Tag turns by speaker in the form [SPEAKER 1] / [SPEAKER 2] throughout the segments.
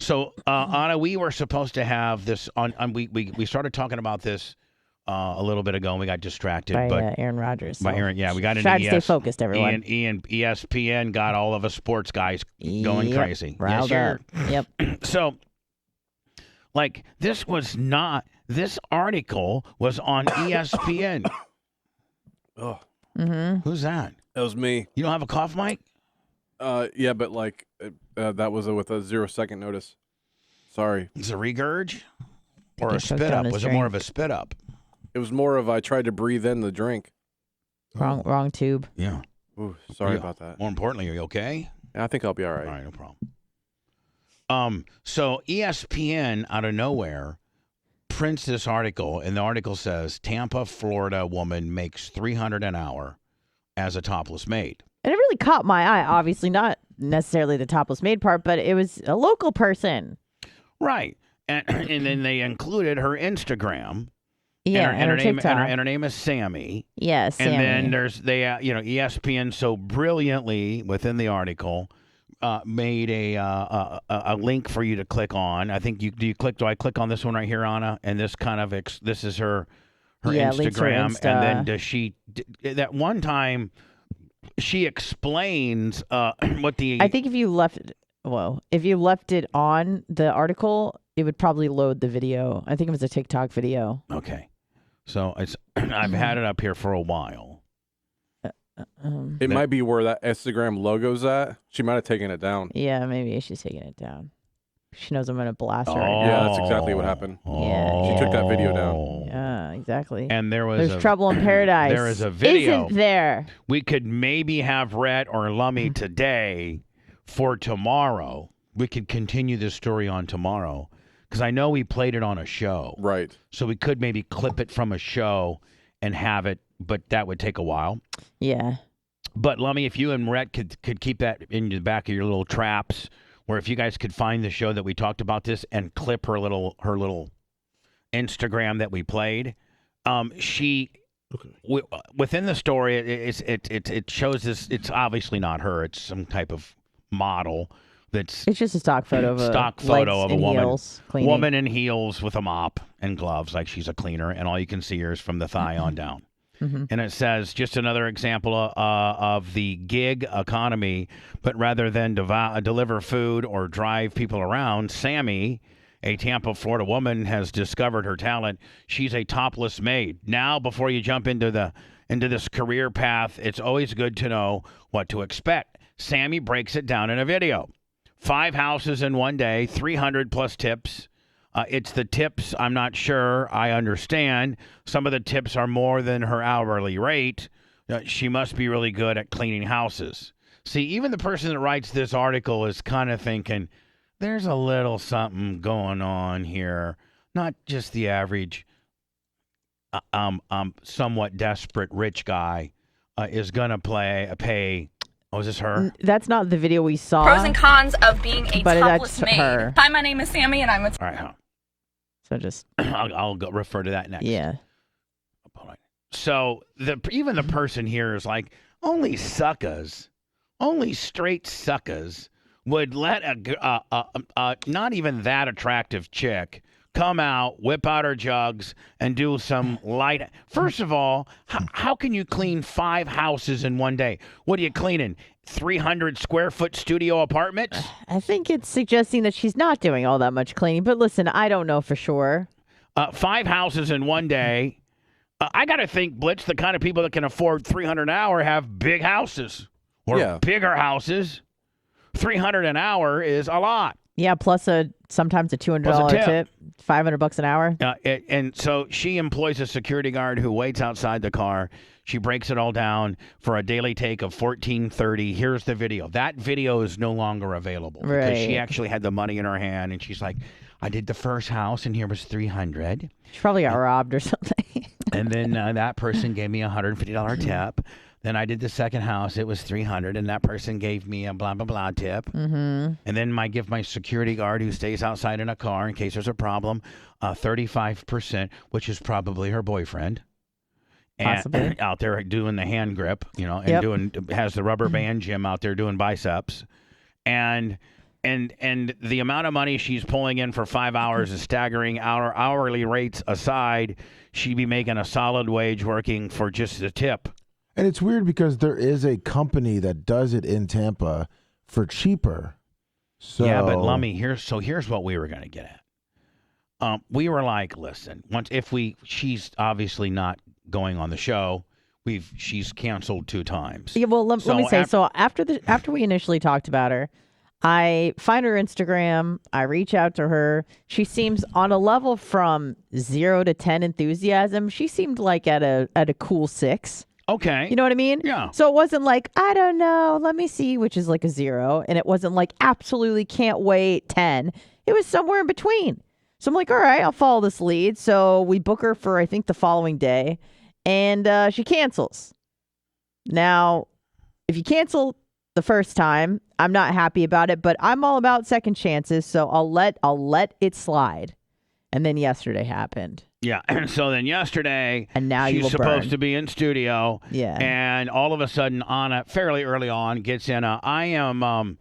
[SPEAKER 1] So, Anna, we were supposed to have this on. We started talking about this a little bit ago, and we got distracted.
[SPEAKER 2] By
[SPEAKER 1] but
[SPEAKER 2] Aaron Rodgers.
[SPEAKER 1] by
[SPEAKER 2] So
[SPEAKER 1] Aaron, yeah, we got into
[SPEAKER 2] try to stay focused, everyone.
[SPEAKER 1] ESPN got all of us sports guys going crazy.
[SPEAKER 2] Riled up. Yep.
[SPEAKER 1] So, like, this article was on ESPN.
[SPEAKER 3] Oh,
[SPEAKER 1] Who's that?
[SPEAKER 3] that was me.
[SPEAKER 1] You don't have a cough mic?
[SPEAKER 3] Yeah, but like that was with a 0-second notice. Sorry.
[SPEAKER 1] It's a regurge or
[SPEAKER 2] he
[SPEAKER 1] a
[SPEAKER 2] choked
[SPEAKER 1] spit
[SPEAKER 2] on
[SPEAKER 1] up?
[SPEAKER 2] his
[SPEAKER 1] Was it
[SPEAKER 2] drink.
[SPEAKER 1] more of a spit up?
[SPEAKER 3] It was more of I tried to breathe in the drink.
[SPEAKER 2] Wrong tube.
[SPEAKER 1] Yeah.
[SPEAKER 3] Ooh, sorry
[SPEAKER 1] Yeah.
[SPEAKER 3] about that.
[SPEAKER 1] More importantly, are you okay?
[SPEAKER 3] I think I'll be all right.
[SPEAKER 1] All right, no problem. So ESPN out of nowhere prints this article, and the article says Tampa, Florida woman makes $300 an hour as a topless maid.
[SPEAKER 2] And it really caught my eye. Obviously, not necessarily the topless maid part, but it was a local person.
[SPEAKER 1] Right. And then they included her Instagram.
[SPEAKER 2] Yeah,
[SPEAKER 1] and her name
[SPEAKER 2] TikTok.
[SPEAKER 1] and her name is Sammy.
[SPEAKER 2] Yes, Sammy.
[SPEAKER 1] And then there's ESPN so brilliantly within the article made a link for you to click on. I think do I click on this one right here, Anna? And this kind of this is her
[SPEAKER 2] links her
[SPEAKER 1] Instagram,
[SPEAKER 2] Insta.
[SPEAKER 1] and then does she that one time she explains what the
[SPEAKER 2] I think if you left it on the article, it would probably load the video. I think it was a TikTok video.
[SPEAKER 1] Okay. So I've had it up here for a while.
[SPEAKER 3] It might be where that Instagram logo's at. She might have taken it down.
[SPEAKER 2] Yeah, maybe she's taking it down. She knows I'm going to blast her.
[SPEAKER 3] Yeah, that's exactly what happened.
[SPEAKER 2] Yeah.
[SPEAKER 3] She took that video down.
[SPEAKER 2] Yeah, exactly.
[SPEAKER 1] And there's
[SPEAKER 2] trouble in paradise.
[SPEAKER 1] There is a video.
[SPEAKER 2] Isn't there?
[SPEAKER 1] We could maybe have Rhett or Lummy today for tomorrow. We could continue this story on tomorrow because I know we played it on a show.
[SPEAKER 3] Right.
[SPEAKER 1] So we could maybe clip it from a show and have it, but that would take a while.
[SPEAKER 2] Yeah.
[SPEAKER 1] But Lummy, if you and Rhett could keep that in the back of your little traps, where if you guys could find the show that we talked about this and clip her little Instagram that we played, she within the story it shows this. It's obviously not her. It's some type of model. It's
[SPEAKER 2] just a stock photo of a
[SPEAKER 1] woman in heels with a mop and gloves, like she's a cleaner, and all you can see her is from the thigh on down.
[SPEAKER 2] Mm-hmm.
[SPEAKER 1] And it says, just another example of the gig economy, but rather than deliver food or drive people around, Sammy, a Tampa, Florida woman, has discovered her talent. She's a topless maid. Now, before you jump into this career path, it's always good to know what to expect. Sammy breaks it down in a video. 5 houses in one day, 300 plus tips. It's the tips I'm not sure I understand. Some of the tips are more than her hourly rate. She must be really good at cleaning houses. See, even the person that writes this article is kind of thinking, there's a little something going on here. Not just the average somewhat desperate rich guy is going to pay. Oh, is this her?
[SPEAKER 2] That's not the video we saw.
[SPEAKER 4] Pros and cons of being a topless maid.
[SPEAKER 2] Her.
[SPEAKER 4] Hi, my name is Sammy, and I'm a...
[SPEAKER 1] All right, huh?
[SPEAKER 2] So just...
[SPEAKER 1] I'll go refer to that next.
[SPEAKER 2] Yeah.
[SPEAKER 1] So even the person here is like, only suckers, only straight suckers would let a not even that attractive chick come out, whip out her jugs, and do some light. First of all, how can you clean 5 houses in one day? What are you cleaning? 300 square foot studio apartments?
[SPEAKER 2] I think it's suggesting that she's not doing all that much cleaning. But listen, I don't know for sure.
[SPEAKER 1] 5 houses in one day. I got to think, Blitz, the kind of people that can afford $300 an hour have big houses or bigger houses. $300 an hour is a lot.
[SPEAKER 2] Yeah, plus sometimes a $200 tip, $500 an hour.
[SPEAKER 1] And so she employs a security guard who waits outside the car. She breaks it all down for a daily take of $14.30. Here's the video. That video is no longer available because she actually had the money in her hand, and she's like, I did the first house, and here was $300.
[SPEAKER 2] She probably got robbed or something.
[SPEAKER 1] And then that person gave me a $150 tip. Then I did the second house. It was $300, and that person gave me a blah, blah, blah tip.
[SPEAKER 2] Mm-hmm.
[SPEAKER 1] And then I give my security guard who stays outside in a car in case there's a problem, 35%, which is probably her boyfriend.
[SPEAKER 2] Possibly.
[SPEAKER 1] Out there doing the hand grip, and has the rubber band gym out there doing biceps. And and the amount of money she's pulling in for 5 hours is staggering. Our hourly rates aside, she'd be making a solid wage working for just a tip.
[SPEAKER 5] And it's weird because there is a company that does it in Tampa for cheaper. So
[SPEAKER 1] Yeah, but Lummy, here's what we were going to get at. We were like, listen, she's obviously not going on the show. She's canceled 2 times.
[SPEAKER 2] Yeah, well, let me say. So after we initially talked about her, I find her Instagram. I reach out to her. She seems on a level from 0 to 10 enthusiasm. She seemed like at a cool 6.
[SPEAKER 1] Okay.
[SPEAKER 2] You know what I mean?
[SPEAKER 1] Yeah.
[SPEAKER 2] So it wasn't like, I don't know, let me see, which is like a 0. And it wasn't like, absolutely can't wait, 10. It was somewhere in between. So I'm like, all right, I'll follow this lead. So we book her for, I think, the following day. And she cancels. Now, if you cancel the first time, I'm not happy about it, but I'm all about second chances. So I'll let it slide. And then yesterday happened.
[SPEAKER 1] Yeah, and so then yesterday,
[SPEAKER 2] and now
[SPEAKER 1] she's
[SPEAKER 2] you will
[SPEAKER 1] supposed
[SPEAKER 2] burn.
[SPEAKER 1] to be in studio.
[SPEAKER 2] Yeah.
[SPEAKER 1] And all of a sudden, Anna, fairly early on, gets in I am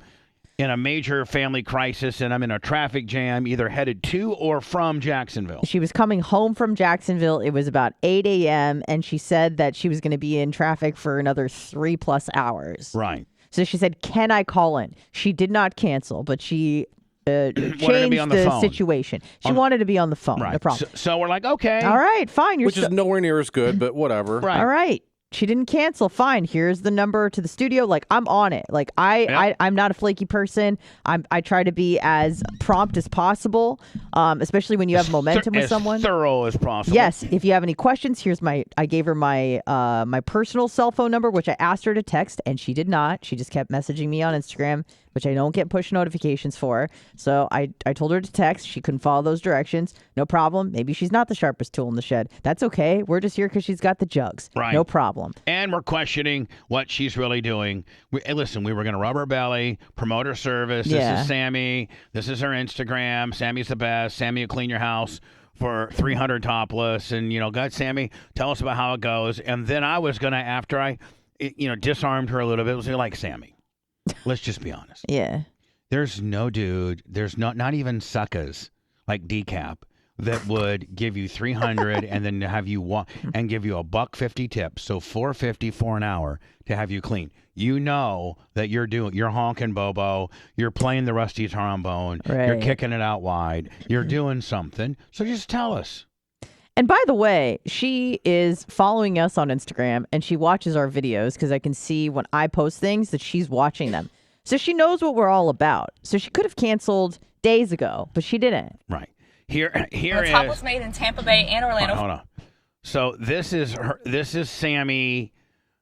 [SPEAKER 1] in a major family crisis, and I'm in a traffic jam, either headed to or from Jacksonville.
[SPEAKER 2] She was coming home from Jacksonville. It was about 8 a.m., and she said that she was going to be in traffic for another 3+ hours.
[SPEAKER 1] Right.
[SPEAKER 2] So she said, can I call in? She did not cancel, but she changed the situation. She wanted to be on the phone.
[SPEAKER 1] Right.
[SPEAKER 2] No problem.
[SPEAKER 1] So we're like, okay.
[SPEAKER 2] All right, fine.
[SPEAKER 3] Which is nowhere near as good, but whatever.
[SPEAKER 1] Right.
[SPEAKER 2] All right. She didn't cancel. Fine. Here's the number to the studio. Like, I'm on it. Like, I'm not a flaky person. I try to be as prompt as possible, especially when you have momentum with someone.
[SPEAKER 1] As thorough as possible.
[SPEAKER 2] Yes. If you have any questions, I gave her my my personal cell phone number, which I asked her to text, and she did not. She just kept messaging me on Instagram, which I don't get push notifications for. So I told her to text. She couldn't follow those directions. No problem. Maybe she's not the sharpest tool in the shed. That's okay. We're just here because she's got the jugs.
[SPEAKER 1] Right.
[SPEAKER 2] No problem.
[SPEAKER 1] And we're questioning what she's really doing. Listen, we were going to rub her belly, promote her service.
[SPEAKER 2] Yeah.
[SPEAKER 1] This is Sammy. This is her Instagram. Sammy's the best. Sammy will clean your house for $300 topless. And, God, Sammy, tell us about how it goes. And then I was going to, after I, disarmed her a little bit, was like, Sammy, let's just be honest.
[SPEAKER 2] Yeah.
[SPEAKER 1] There's no dude, there's not even suckers like Decap that would give you $300 and then have you and give you $150 tip, so $4.50 for an hour to have you clean. You know that you're honking Bobo, you're playing the rusty trombone,
[SPEAKER 2] right.
[SPEAKER 1] You're kicking it out wide, you're doing something. So just tell us.
[SPEAKER 2] And by the way, she is following us on Instagram and she watches our videos because I can see when I post things that she's watching them. So she knows what we're all about. So she could have canceled days ago, but she didn't.
[SPEAKER 1] Right. Here
[SPEAKER 4] the top was made in Tampa Bay and Orlando.
[SPEAKER 1] Hold on. So this is Sammy.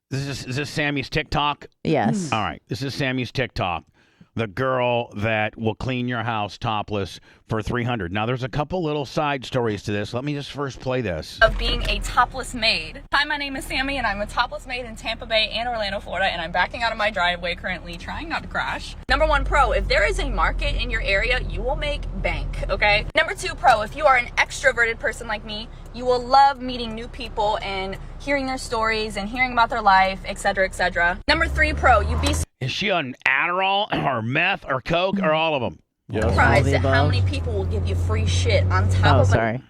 [SPEAKER 1] Is this Sammy's TikTok?
[SPEAKER 2] Yes.
[SPEAKER 1] All right. This is Sammy's TikTok. The girl that will clean your house topless for $300. Now, there's a couple little side stories to this. Let me just first play this.
[SPEAKER 4] Of being a topless maid. Hi, my name is Sammy, and I'm a topless maid in Tampa Bay and Orlando, Florida, and I'm backing out of my driveway currently, trying not to crash. Number 1 pro, if there is a market in your area, you will make bank, okay? Number 2 pro, if you are an extroverted person like me, you will love meeting new people and hearing their stories and hearing about their life, etc., etc. Number 3 pro, you'd be
[SPEAKER 1] Is she on Adderall or meth or Coke or all of them?
[SPEAKER 3] Yeah.
[SPEAKER 4] surprised at how many people will give you free shit on top of
[SPEAKER 2] sorry.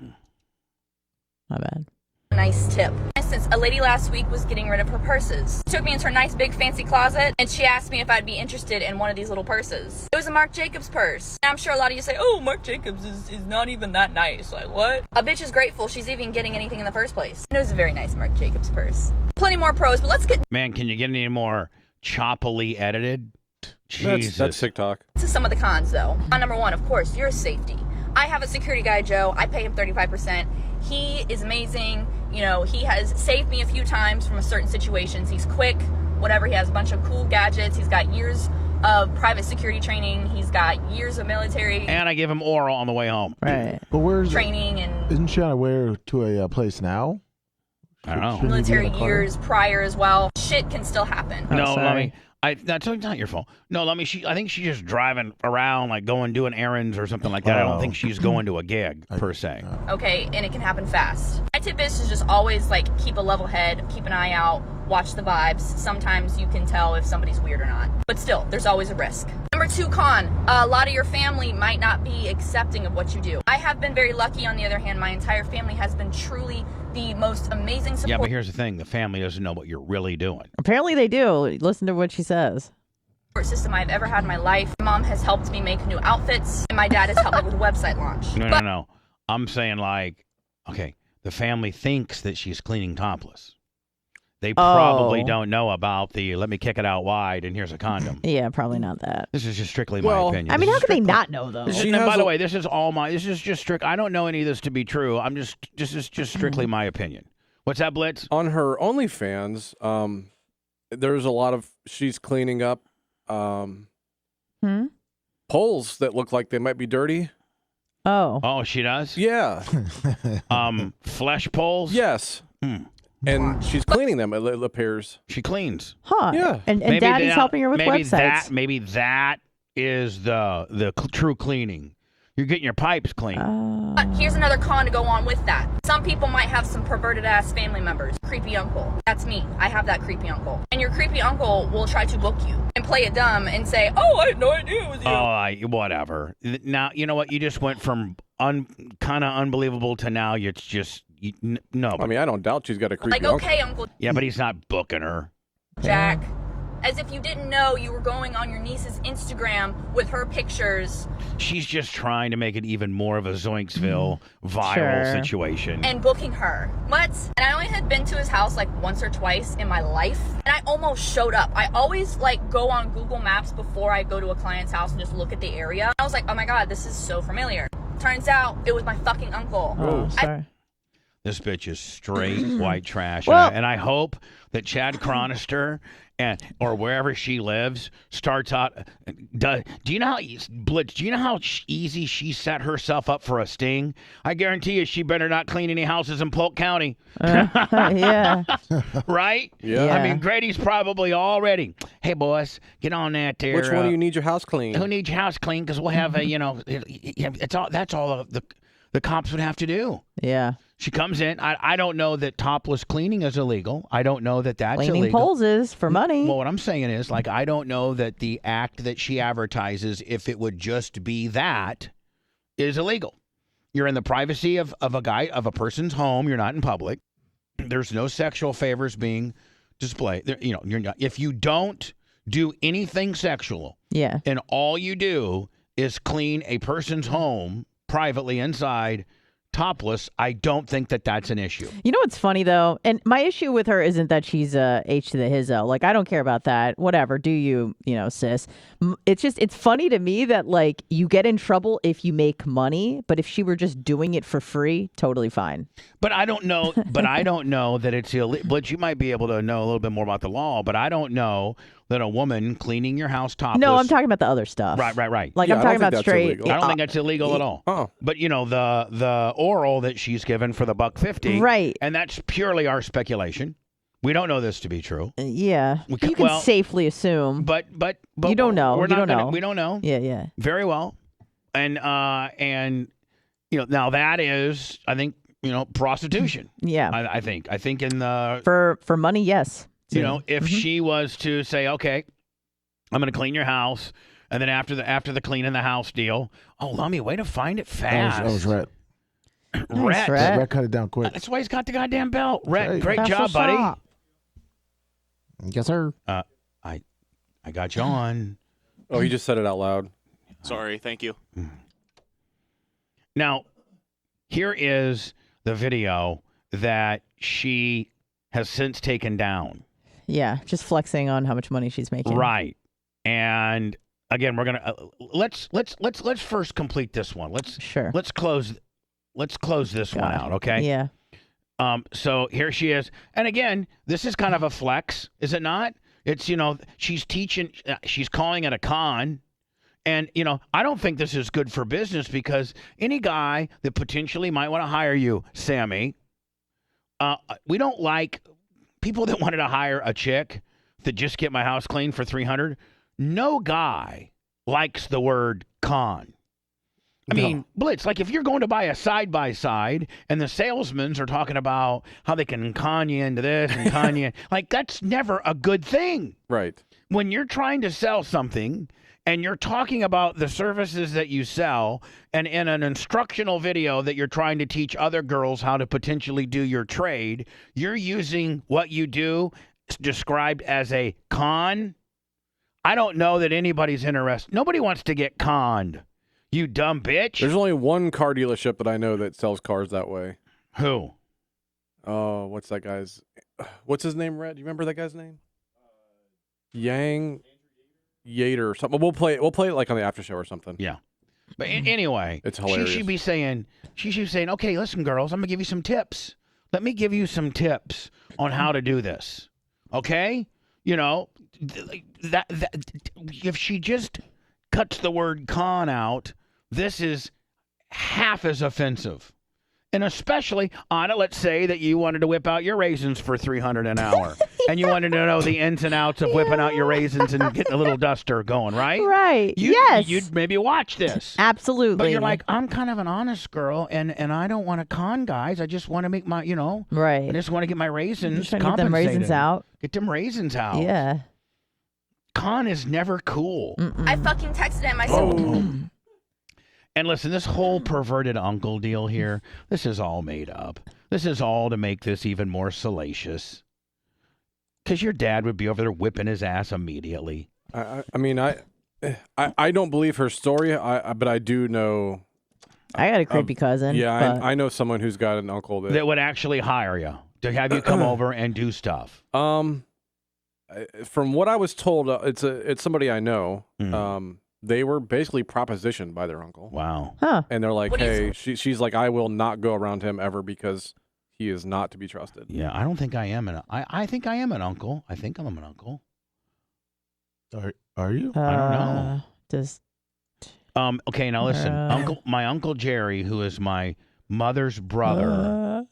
[SPEAKER 2] My bad.
[SPEAKER 4] a nice tip. For instance, a lady last week was getting rid of her purses. Took me into her nice big fancy closet and she asked me if I'd be interested in one of these little purses. It was a Marc Jacobs purse. And I'm sure a lot of you say, oh, Marc Jacobs is not even that nice. Like, what? A bitch is grateful she's even getting anything in the first place. And it was a very nice Marc Jacobs purse. Plenty more pros, but let's get
[SPEAKER 1] Man, can you get any more choppily edited? Jesus.
[SPEAKER 3] That's TikTok.
[SPEAKER 4] to some of the cons, though. On number 1, of course, your safety. I have a security guy, Joe. I pay him 35%. He is amazing. He has saved me a few times from certain situations. He's quick, whatever. He has a bunch of cool gadgets. He's got years of private security training. He's got years of military
[SPEAKER 1] And I give him oral on the way home.
[SPEAKER 2] Right.
[SPEAKER 5] But where's
[SPEAKER 4] training and
[SPEAKER 5] Isn't she on her way to a place now?
[SPEAKER 1] I don't know.
[SPEAKER 5] Shouldn't he be
[SPEAKER 4] military
[SPEAKER 5] in a car?
[SPEAKER 4] years prior as well. Shit can still happen.
[SPEAKER 2] Oh,
[SPEAKER 1] No,
[SPEAKER 2] sorry.
[SPEAKER 1] Lummy. That's not your fault. No, Lummy. I think she's just driving around, like doing errands or something like that. I don't think she's going to a gig per se.
[SPEAKER 4] Okay, and it can happen fast. My tip is to just always keep a level head, keep an eye out, watch the vibes. Sometimes you can tell if somebody's weird or not. But still, there's always a risk. Number Number 2 con, a lot of your family might not be accepting of what you do. I have been very lucky, on the other hand. My entire family has been truly the most amazing support.
[SPEAKER 1] Yeah, but here's the thing. The family doesn't know what you're really doing.
[SPEAKER 2] Apparently they do. Listen to what she says.
[SPEAKER 4] System I've ever had in my life. My mom has helped me make new outfits, and my dad has helped me with a website launch.
[SPEAKER 1] No. I'm saying like, okay, the family thinks that she's cleaning topless. They probably don't know about the let me kick it out wide and here's a condom.
[SPEAKER 2] Yeah, probably not that.
[SPEAKER 1] This is just strictly my opinion.
[SPEAKER 2] I mean,
[SPEAKER 1] This
[SPEAKER 2] how
[SPEAKER 1] is
[SPEAKER 2] could they
[SPEAKER 1] strictly-
[SPEAKER 2] not know, though?
[SPEAKER 1] And by the way, this is just strict. I don't know any of this to be true. This is just strictly my opinion. What's that, Blitz?
[SPEAKER 3] On her OnlyFans, there's a lot of she's cleaning up poles that look like they might be dirty.
[SPEAKER 1] Oh, she does?
[SPEAKER 3] Yeah.
[SPEAKER 1] Flesh poles?
[SPEAKER 3] Yes. And she's cleaning them. It appears.
[SPEAKER 1] She cleans.
[SPEAKER 2] Huh.
[SPEAKER 3] Yeah.
[SPEAKER 2] And Daddy's helping her with
[SPEAKER 1] maybe
[SPEAKER 2] websites.
[SPEAKER 1] Maybe that is the true cleaning. You're getting your pipes clean.
[SPEAKER 4] But here's another con to go on with that. Some people might have some perverted ass family members. Creepy uncle. That's me. I have that creepy uncle. And your creepy uncle will try to book you and play it dumb and say, oh, I had no idea it was you.
[SPEAKER 1] Whatever. Now, you know what? You just went from kind of unbelievable to now it's just, no.
[SPEAKER 3] I mean, I don't doubt she's got a creepy
[SPEAKER 4] Like, okay, Uncle
[SPEAKER 1] Yeah, but he's not booking her.
[SPEAKER 4] Jack. As if you didn't know you were going on your niece's Instagram with her pictures.
[SPEAKER 1] She's just trying to make it even more of a Zoinksville viral situation.
[SPEAKER 4] And booking her. What? And I only had been to his house like once or twice in my life. And I almost showed up. I always like go on Google Maps before I go to a client's house and just look at the area. I was like, oh my God, this is so familiar. Turns out it was my fucking uncle.
[SPEAKER 2] Oh, sorry.
[SPEAKER 1] This bitch is straight white trash.
[SPEAKER 2] Well-
[SPEAKER 1] and I hope that Chad Chronister or wherever she lives starts out. Do you know how Blitz? Do you know how easy she set herself up for a sting? I guarantee you, she better not clean any houses in Polk County.
[SPEAKER 2] Yeah.
[SPEAKER 1] Right?
[SPEAKER 3] Yeah.
[SPEAKER 1] I mean, Grady's probably already. Hey, boys, get on that there.
[SPEAKER 3] Which one do you need your house clean?
[SPEAKER 1] Who needs your house clean? Because we'll have a, it's all. That's all the cops would have to do.
[SPEAKER 2] Yeah.
[SPEAKER 1] She comes in. I don't know that topless cleaning is illegal. I don't know that that's
[SPEAKER 2] Cleaning
[SPEAKER 1] illegal.
[SPEAKER 2] poles is for money.
[SPEAKER 1] Well, what I'm saying is, like, I don't know that the act that she advertises, if it would just be that, is illegal. You're in the privacy of a person's home. You're not in public. There's no sexual favors being displayed. You're not. If you don't do anything sexual,
[SPEAKER 2] Yeah.
[SPEAKER 1] and all you do is clean a person's home privately inside, topless, I don't think that that's an issue.
[SPEAKER 2] You know what's funny though, and my issue with her isn't that she's H to the hizzo. Like, I don't care about that. Whatever, do you, sis? It's funny to me that like you get in trouble if you make money, but if she were just doing it for free, totally fine.
[SPEAKER 1] But I don't know. That it's illegal. Blitz, you might be able to know a little bit more about the law, but I don't know that a woman cleaning your house topless.
[SPEAKER 2] No, I'm talking about the other stuff.
[SPEAKER 1] Right.
[SPEAKER 2] Like
[SPEAKER 3] Yeah,
[SPEAKER 2] I'm
[SPEAKER 3] I don't
[SPEAKER 2] talking
[SPEAKER 3] think
[SPEAKER 2] about
[SPEAKER 3] that's
[SPEAKER 2] straight.
[SPEAKER 3] illegal.
[SPEAKER 1] I don't think that's illegal at all.
[SPEAKER 3] Oh.
[SPEAKER 1] But the oral that she's given for the $150,
[SPEAKER 2] Right.
[SPEAKER 1] And that's purely our speculation. We don't know this to be true.
[SPEAKER 2] Yeah,
[SPEAKER 1] We
[SPEAKER 2] you
[SPEAKER 1] ca-
[SPEAKER 2] can
[SPEAKER 1] well,
[SPEAKER 2] safely assume.
[SPEAKER 1] But
[SPEAKER 2] You don't know.
[SPEAKER 1] We're
[SPEAKER 2] You
[SPEAKER 1] not
[SPEAKER 2] don't know.
[SPEAKER 1] We don't know.
[SPEAKER 2] Yeah.
[SPEAKER 1] Very well. And now that is, I think, prostitution.
[SPEAKER 2] Yeah.
[SPEAKER 1] I think in the
[SPEAKER 2] For money, yes.
[SPEAKER 1] if she was to say, okay, I'm going to clean your house, and then after the cleaning the house deal, oh, Lummy, way to find it fast.
[SPEAKER 5] That was Rhett.
[SPEAKER 1] Rhett.
[SPEAKER 2] Rhett.
[SPEAKER 5] Rhett cut it down quick.
[SPEAKER 1] That's why he's got the goddamn belt. Rhett,
[SPEAKER 5] right.
[SPEAKER 1] great
[SPEAKER 2] That's
[SPEAKER 1] job,
[SPEAKER 2] what's
[SPEAKER 1] buddy.
[SPEAKER 2] up.
[SPEAKER 5] Yes, sir.
[SPEAKER 1] I got you on.
[SPEAKER 3] Oh, he just said it out loud.
[SPEAKER 6] Sorry, thank you.
[SPEAKER 1] Now, here is the video that she has since taken down.
[SPEAKER 2] Yeah, just flexing on how much money she's making.
[SPEAKER 1] Right. And again, we're gonna let's first complete this one.
[SPEAKER 2] Sure.
[SPEAKER 1] Let's close this one out, okay?
[SPEAKER 2] Yeah.
[SPEAKER 1] So here she is, and again, this is kind of a flex, is it not? It's she's teaching, she's calling it a con, and I don't think this is good for business because any guy that potentially might want to hire you, Sammy, we don't like people that wanted to hire a chick that just get my house clean for $300. No guy likes the word con. I mean, Blitz, like if you're going to buy a side-by-side and the salesmen are talking about how they can con you into this and con you, like that's never a good thing.
[SPEAKER 3] Right.
[SPEAKER 1] When you're trying to sell something and you're talking about the services that you sell and in an instructional video that you're trying to teach other girls how to potentially do your trade, you're using what you do described as a con. I don't know that anybody's interested. Nobody wants to get conned. You dumb bitch.
[SPEAKER 3] There's only one car dealership that I know that sells cars that way.
[SPEAKER 1] Who?
[SPEAKER 3] Oh, what's that guy's? What's his name, Red? Do you remember that guy's name? Yang Yater or something. We'll play it like on the after show or something.
[SPEAKER 1] Yeah. But anyway,
[SPEAKER 3] It's hilarious.
[SPEAKER 1] She should be saying, okay, listen, girls, I'm gonna give you some tips. Let me give you some tips on how to do this. Okay? You know, that if she just cuts the word con out, this is half as offensive. And especially, Anna, let's say that you wanted to whip out your raisins for $300 an hour. And you wanted to know the ins and outs of whipping out your raisins and getting a little duster going, right?
[SPEAKER 2] Right.
[SPEAKER 1] Yes. You'd maybe watch this.
[SPEAKER 2] Absolutely.
[SPEAKER 1] But you're like, I'm kind of an honest girl, and I don't want to con guys. I just want to make my,
[SPEAKER 2] right.
[SPEAKER 1] I just want to get my raisins
[SPEAKER 2] Just trying to get
[SPEAKER 1] compensated.
[SPEAKER 2] them raisins out.
[SPEAKER 1] Get them raisins out.
[SPEAKER 2] Yeah.
[SPEAKER 1] Con is never cool.
[SPEAKER 4] I fucking texted him. I said,
[SPEAKER 1] And listen, this whole perverted uncle deal here, this is all made up. This is all to make this even more salacious. Because your dad would be over there whipping his ass immediately.
[SPEAKER 3] I mean, I don't believe her story, but I do know.
[SPEAKER 2] I got a creepy cousin.
[SPEAKER 3] Yeah,
[SPEAKER 2] but
[SPEAKER 3] I know someone who's got an uncle
[SPEAKER 1] that would actually hire you to have you come over and do stuff.
[SPEAKER 3] From what I was told, it's somebody I know. They were basically propositioned by their uncle.
[SPEAKER 1] Wow.
[SPEAKER 2] Huh.
[SPEAKER 3] And they're like,
[SPEAKER 4] What do you
[SPEAKER 3] hey, she's like, I will not go around him ever because he is not to be trusted.
[SPEAKER 1] Yeah, I don't think I am I think I am an uncle. I think I'm an uncle.
[SPEAKER 5] Are you?
[SPEAKER 1] I don't know.
[SPEAKER 2] Does
[SPEAKER 1] Okay, now listen. My uncle Jerry, who is my mother's brother.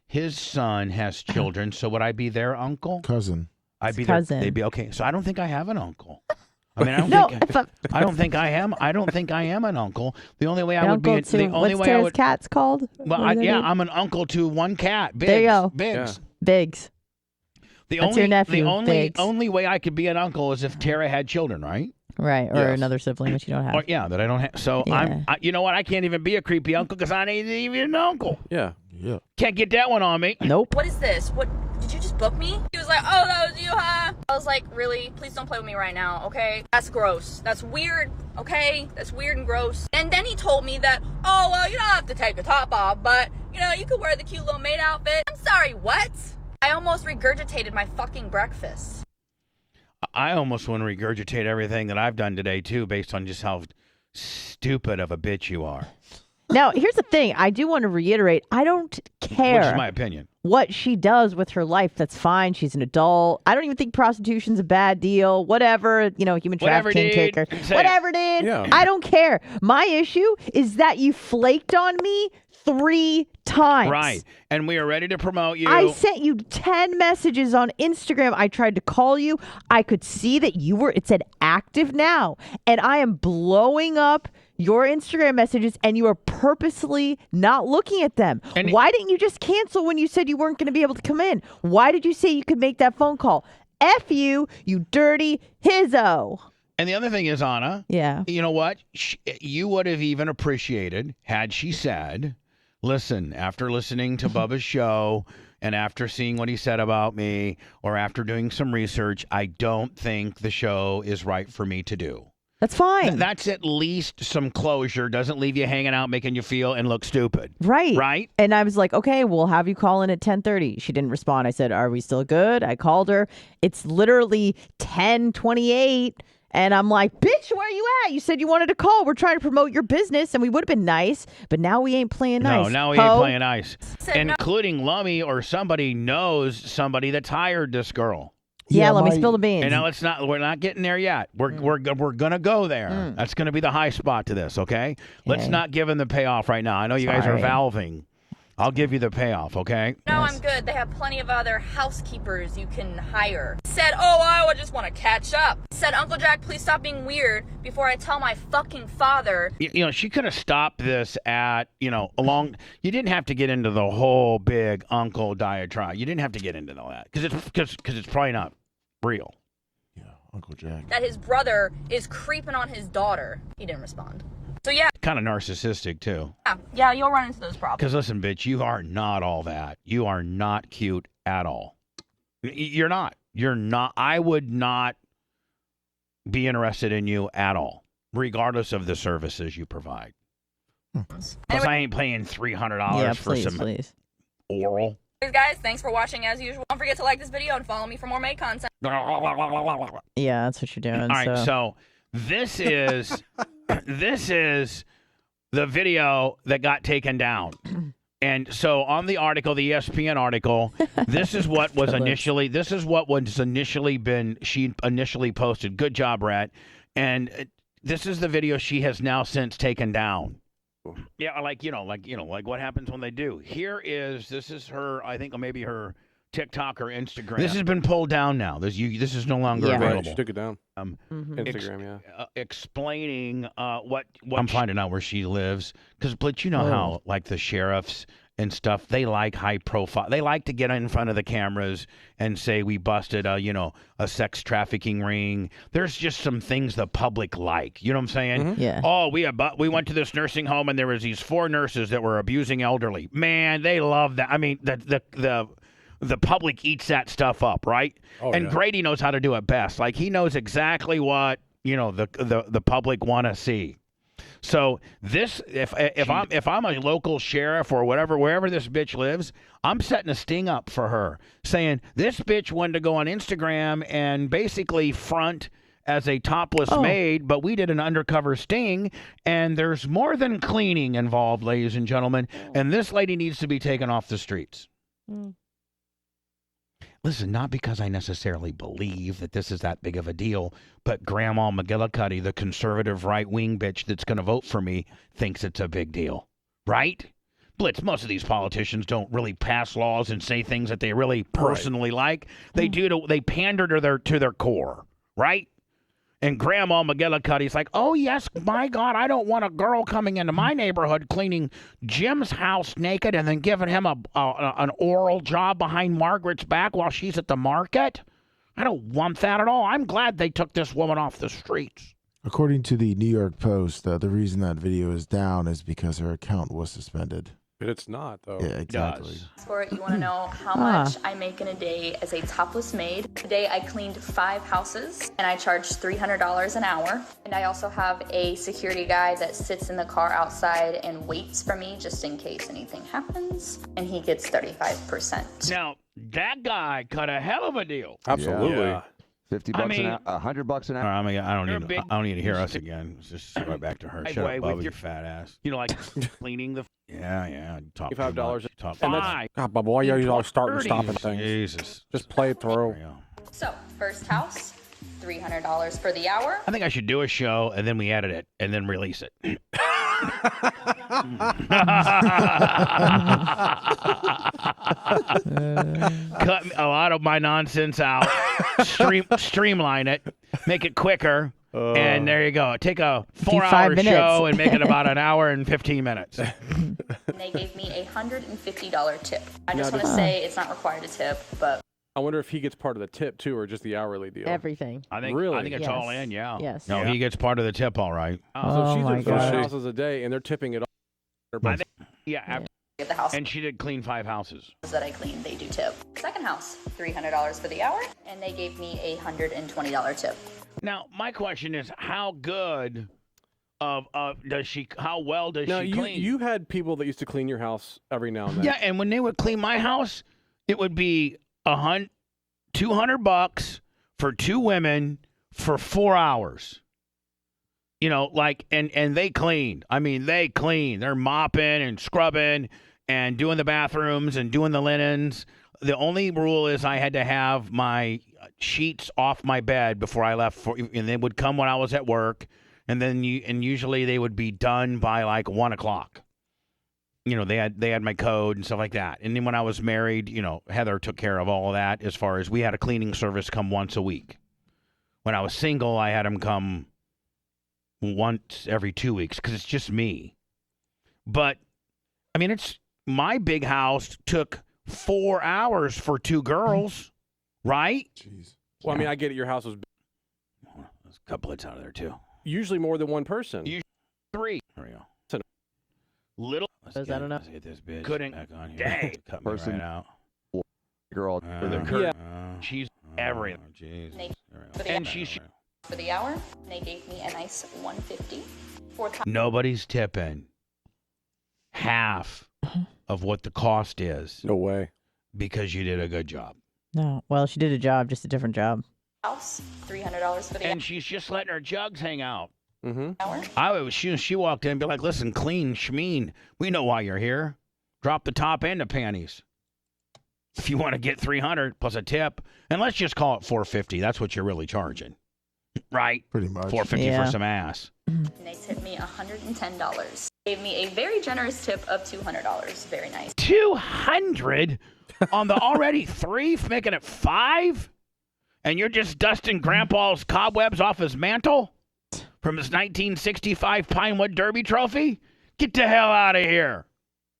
[SPEAKER 1] His son has children. So would I be their uncle?
[SPEAKER 5] Cousin.
[SPEAKER 1] I'd be
[SPEAKER 2] cousin.
[SPEAKER 1] They'd be okay. So I don't think I have an uncle. I mean, I don't think I am. I don't think I am an uncle. The only way I would be.
[SPEAKER 2] Uncle to,
[SPEAKER 1] the only
[SPEAKER 2] what's
[SPEAKER 1] way I
[SPEAKER 2] Tara's
[SPEAKER 1] would.
[SPEAKER 2] cat's called?
[SPEAKER 1] Well,
[SPEAKER 2] What do they do?
[SPEAKER 1] I'm an uncle to one cat. Biggs,
[SPEAKER 2] There you go.
[SPEAKER 1] Biggs.
[SPEAKER 2] Biggs.
[SPEAKER 1] The
[SPEAKER 2] That's
[SPEAKER 1] only,
[SPEAKER 2] your nephew,
[SPEAKER 1] The only
[SPEAKER 2] Biggs.
[SPEAKER 1] only way I could be an uncle is if Tara had children, right?
[SPEAKER 2] Right. Or
[SPEAKER 3] Yes.
[SPEAKER 2] another sibling, which you don't have.
[SPEAKER 1] Or that I don't have. So
[SPEAKER 2] Yeah.
[SPEAKER 1] you know what? I can't even be a creepy uncle because I ain't even an uncle.
[SPEAKER 3] Yeah.
[SPEAKER 5] Yeah.
[SPEAKER 1] Can't get that one on me.
[SPEAKER 2] Nope.
[SPEAKER 4] what is this? What, did you just book me? He was like, oh, that was you, huh? I was like, really? Please don't play with me right now, okay? That's gross. That's weird, okay? That's weird and gross. And then he told me that, oh, well, you don't have to take the top off, but, you could wear the cute little maid outfit. I'm sorry, what? I almost regurgitated my fucking breakfast.
[SPEAKER 1] I almost want to regurgitate everything that I've done today too, based on just how stupid of a bitch you are.
[SPEAKER 2] Now, here's the thing. I do want to reiterate. I don't care
[SPEAKER 1] Which is my opinion.
[SPEAKER 2] what she does with her life. That's fine. She's an adult. I don't even think prostitution's a bad deal. Whatever, human
[SPEAKER 1] Whatever,
[SPEAKER 2] trafficking
[SPEAKER 1] dude.
[SPEAKER 2] kicker.
[SPEAKER 1] Say it.
[SPEAKER 2] Whatever, dude.
[SPEAKER 3] Yeah.
[SPEAKER 2] I don't care. My issue is that you flaked on me 3 times.
[SPEAKER 1] Right. And we are ready to promote you.
[SPEAKER 2] I sent you 10 messages on Instagram. I tried to call you. I could see that it said active now. And I am blowing up your Instagram messages and you are purposely not looking at them.
[SPEAKER 1] And
[SPEAKER 2] Why didn't you just cancel when you said you weren't going to be able to come in? Why did you say you could make that phone call? F you, you dirty hizzo.
[SPEAKER 1] And the other thing is, Anna,
[SPEAKER 2] Yeah.
[SPEAKER 1] you know what? You would have even appreciated had she said, listen, after listening to Bubba's show and after seeing what he said about me or after doing some research, I don't think the show is right for me to do.
[SPEAKER 2] That's fine.
[SPEAKER 1] That's at least some closure. Doesn't leave you hanging out, making you feel and look stupid.
[SPEAKER 2] Right.
[SPEAKER 1] Right?
[SPEAKER 2] And I was like, okay, we'll have you call in at 10:30. She didn't respond. I said, are we still good? I called her. It's literally 10:28. And I'm like, bitch, where you at? You said you wanted to call. We're trying to promote your business, and we would have been nice, but now we ain't playing nice.
[SPEAKER 1] No, now we ain't
[SPEAKER 2] Ho.
[SPEAKER 1] playing nice.
[SPEAKER 4] Said no.
[SPEAKER 1] Including Lummy or somebody knows somebody that's hired this girl.
[SPEAKER 2] Yeah, let me
[SPEAKER 5] my-
[SPEAKER 2] spill the beans.
[SPEAKER 1] And now we're not getting there yet. We're gonna go there. That's gonna be the high spot to this, okay? Let's
[SPEAKER 2] Okay.
[SPEAKER 1] not give him the payoff right now. I know you guys are
[SPEAKER 2] Sorry.
[SPEAKER 1] valving. I'll give you the payoff, okay?
[SPEAKER 4] No, I'm good. They have plenty of other housekeepers you can hire. Said, oh, I just want to catch up. Said, Uncle Jack, please stop being weird before I tell my fucking father.
[SPEAKER 1] She could have stopped this at, you didn't have to get into the whole big uncle diatribe. You didn't have to get into all that because it's probably not real.
[SPEAKER 5] Yeah, Uncle Jack.
[SPEAKER 4] That his brother is creeping on his daughter. He didn't respond. So yeah.
[SPEAKER 1] Kind of narcissistic, too.
[SPEAKER 4] Yeah, you'll run into those problems.
[SPEAKER 1] Because listen, bitch, you are not all that. You are not cute at all. You're not. You're not. I would not be interested in you at all, regardless of the services you provide. Plus, I ain't paying $300 for some oral.
[SPEAKER 4] Guys, thanks for watching as usual. Don't forget to like this video and follow me for more maid content.
[SPEAKER 2] Yeah, that's what you're doing.
[SPEAKER 1] All right, so this is the video that got taken down. And so on the article, the ESPN article, this is what was initially she initially posted. Good job, Rat. And this is the video she has now since taken down. Yeah, like what happens when they do. This is her, I think maybe her TikTok or Instagram. This has been pulled down now. This is no longer available.
[SPEAKER 3] Right, she took it down. Instagram,
[SPEAKER 1] explaining what I'm finding out where she lives, but how like the sheriffs and stuff, they like high profile. They like to get in front of the cameras and say we busted a sex trafficking ring. There's just some things the public like. You know what I'm saying?
[SPEAKER 2] Mm-hmm. Yeah.
[SPEAKER 1] Oh, we went to this nursing home and there was these 4 nurses that were abusing elderly. Man, they love that. I mean, the public eats that stuff up, right?
[SPEAKER 3] Oh,
[SPEAKER 1] and
[SPEAKER 3] yeah.
[SPEAKER 1] Grady knows how to do it best. Like he knows exactly what the public want to see. So this, if I'm a local sheriff or wherever this bitch lives, I'm setting a sting up for her, saying this bitch wanted to go on Instagram and basically front as a topless maid, but we did an undercover sting, and there's more than cleaning involved, ladies and gentlemen, and this lady needs to be taken off the streets. Listen, not because I necessarily believe that this is that big of a deal, but Grandma McGillicuddy, the conservative right-wing bitch that's going to vote for me, thinks it's a big deal. Right? Blitz, most of these politicians don't really pass laws and say things that they really personally like. They they pander to their core, right? And Grandma McGillicuddy's like, oh, yes, my God, I don't want a girl coming into my neighborhood cleaning Jim's house naked and then giving him an oral job behind Margaret's back while she's at the market. I don't want that at all. I'm glad they took this woman off the streets.
[SPEAKER 5] According to the New York Post, the reason that video is down is because her account was suspended.
[SPEAKER 3] But it's not, though.
[SPEAKER 5] Yeah, exactly.
[SPEAKER 4] For it, you want to know how much I make in a day as a topless maid. Today I cleaned 5 houses and I charge $300 an hour. And I also have a security guy that sits in the car outside and waits for me just in case anything happens. And he gets 35%.
[SPEAKER 1] Now, that guy cut a hell of a deal.
[SPEAKER 3] Absolutely.
[SPEAKER 6] Yeah. $50 an hour, $100 an hour.
[SPEAKER 1] All right, I don't need to hear us again. Let's just go back to her. Shut up, Bubba, your fat ass. Like cleaning the. Yeah. Talk
[SPEAKER 3] $55.
[SPEAKER 1] Talk
[SPEAKER 3] God, Bubba, why are you all starting and stopping things?
[SPEAKER 1] Jesus.
[SPEAKER 3] Just play it through.
[SPEAKER 4] So, first house, $300 for the hour.
[SPEAKER 1] I think I should do a show and then we edit it and then release it. Cut a lot of my nonsense out, streamline it, make it quicker, and there you go. Take a 4-hour show and make it about an hour and 15 minutes.
[SPEAKER 4] And they gave me a $150 tip. I just want to say it's not required to tip, but
[SPEAKER 3] I wonder if he gets part of the tip, too, or just the hourly deal.
[SPEAKER 2] Everything.
[SPEAKER 1] I think it's all in, yeah.
[SPEAKER 2] Yes.
[SPEAKER 1] No, he gets part of the tip, all right.
[SPEAKER 3] So she's doing 5 houses a day, and they're tipping it all.
[SPEAKER 1] After
[SPEAKER 4] the house
[SPEAKER 1] and she did clean 5 houses.
[SPEAKER 4] that I cleaned, they do tip. Second house, $300 for the hour, and they gave me a $120 tip.
[SPEAKER 1] Now, my question is, how good how well does she clean?
[SPEAKER 3] You had people that used to clean your house every now and then.
[SPEAKER 1] Yeah, and when they would clean my house, it would be $200 for 2 women for 4 hours. And they cleaned. I mean, they clean. They're mopping and scrubbing and doing the bathrooms and doing the linens. The only rule is I had to have my sheets off my bed before I left, and they would come when I was at work, and then usually they would be done by like 1 o'clock. they had my code and stuff like that. And then when I was married, Heather took care of all of that as far as we had a cleaning service come once a week. When I was single, I had him come once every 2 weeks because it's just me. But, I mean, my big house took 4 hours for 2 girls, right?
[SPEAKER 5] Jeez.
[SPEAKER 3] Well, I mean, I get it. Your house was
[SPEAKER 1] There's a couple out of there, too.
[SPEAKER 3] usually more than one person.
[SPEAKER 1] 3. There we go. Little.
[SPEAKER 2] I don't know.
[SPEAKER 1] Let's get this bitch Couldn't. back on here.
[SPEAKER 6] Dang.
[SPEAKER 1] Cut me
[SPEAKER 6] Person.
[SPEAKER 1] right out.
[SPEAKER 6] Girl.
[SPEAKER 1] For the
[SPEAKER 3] Yeah.
[SPEAKER 1] She's everything.
[SPEAKER 4] Nate,
[SPEAKER 1] There we
[SPEAKER 4] for
[SPEAKER 1] go.
[SPEAKER 4] the-
[SPEAKER 1] And she's
[SPEAKER 4] For the hour, they gave me a nice $150 for
[SPEAKER 1] nobody's tipping half of what the cost is
[SPEAKER 3] No way.
[SPEAKER 1] because you did a good job.
[SPEAKER 2] No. Well, she did a job, just a different job.
[SPEAKER 4] house, $300 for the
[SPEAKER 1] And she's just letting her jugs hang out.
[SPEAKER 3] Mm-hmm.
[SPEAKER 4] hour.
[SPEAKER 1] She walked in and be like, listen, clean, schmeen. We know why you're here. Drop the top and the panties. If you want to get $300 plus a tip, and let's just call it $450. That's what you're really charging. Right?
[SPEAKER 5] Pretty much.
[SPEAKER 1] $450
[SPEAKER 2] Yeah.
[SPEAKER 1] for some ass.
[SPEAKER 4] And they tipped me $110. Gave me a very generous tip of $200. Very nice.
[SPEAKER 1] 200 on the already 3, making it 5? And you're just dusting Grandpa's cobwebs off his mantle from his 1965 Pinewood Derby trophy? Get the hell out of here.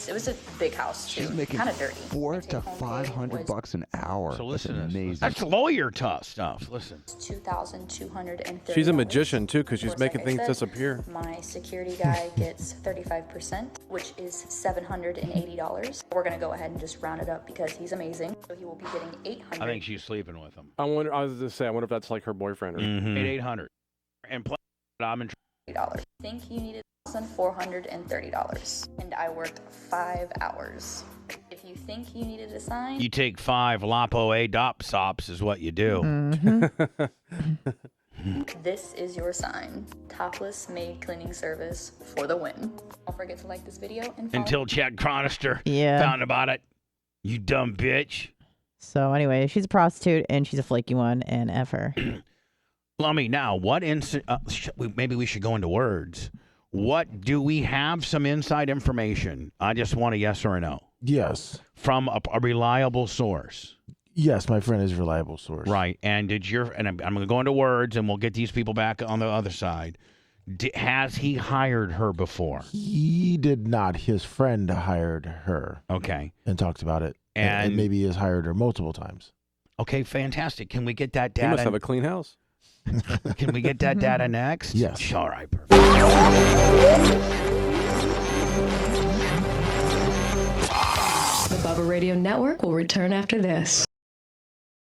[SPEAKER 4] It was a big house too.
[SPEAKER 6] She's making
[SPEAKER 4] kind of dirty.
[SPEAKER 6] $400 to $500 an hour.
[SPEAKER 1] So listen to
[SPEAKER 6] That's
[SPEAKER 1] this.
[SPEAKER 6] amazing.
[SPEAKER 1] That's lawyer tough stuff. Listen.
[SPEAKER 4] $2,230.
[SPEAKER 3] She's a magician, too, because she's
[SPEAKER 4] Of course,
[SPEAKER 3] making
[SPEAKER 4] like I
[SPEAKER 3] things
[SPEAKER 4] said,
[SPEAKER 3] disappear.
[SPEAKER 4] My security guy gets 35%, which is $780. We're going to go ahead and just round it up because he's amazing. So he will be getting $800.
[SPEAKER 1] I think she's sleeping with him.
[SPEAKER 3] I was going to say, I wonder if that's like her boyfriend. Or...
[SPEAKER 1] Mm-hmm. 800. And plus, I'm in
[SPEAKER 4] $30. I think you needed $1,430, and I worked 5 hours. If you think you needed a sign,
[SPEAKER 1] You take 5 Lapo A Dop Sops is what you do.
[SPEAKER 4] this is your sign. Topless maid cleaning service for the win. Don't forget to like this video and follow.
[SPEAKER 1] Until Chad Chronister
[SPEAKER 2] Yeah.
[SPEAKER 1] found about it. You dumb bitch.
[SPEAKER 2] So anyway, she's a prostitute and she's a flaky one, and F her.
[SPEAKER 1] Lummy, now, what maybe we should go into words. What do we have some inside information? I just want a yes or a no.
[SPEAKER 5] Yes.
[SPEAKER 1] From a reliable source.
[SPEAKER 5] Yes, my friend is a reliable source.
[SPEAKER 1] Right. And I'm going to go into words and we'll get these people back on the other side. Has he hired her before?
[SPEAKER 5] He did not. His friend hired her
[SPEAKER 1] Okay.
[SPEAKER 5] and talked about it.
[SPEAKER 1] And
[SPEAKER 5] maybe he has hired her multiple times.
[SPEAKER 1] Okay, fantastic. Can we get that
[SPEAKER 3] He must have
[SPEAKER 1] data?
[SPEAKER 3] a clean house.
[SPEAKER 1] Can we get that data next?
[SPEAKER 5] Yes.
[SPEAKER 1] All right. Perfect.
[SPEAKER 7] The Bubba Radio Network will return after this.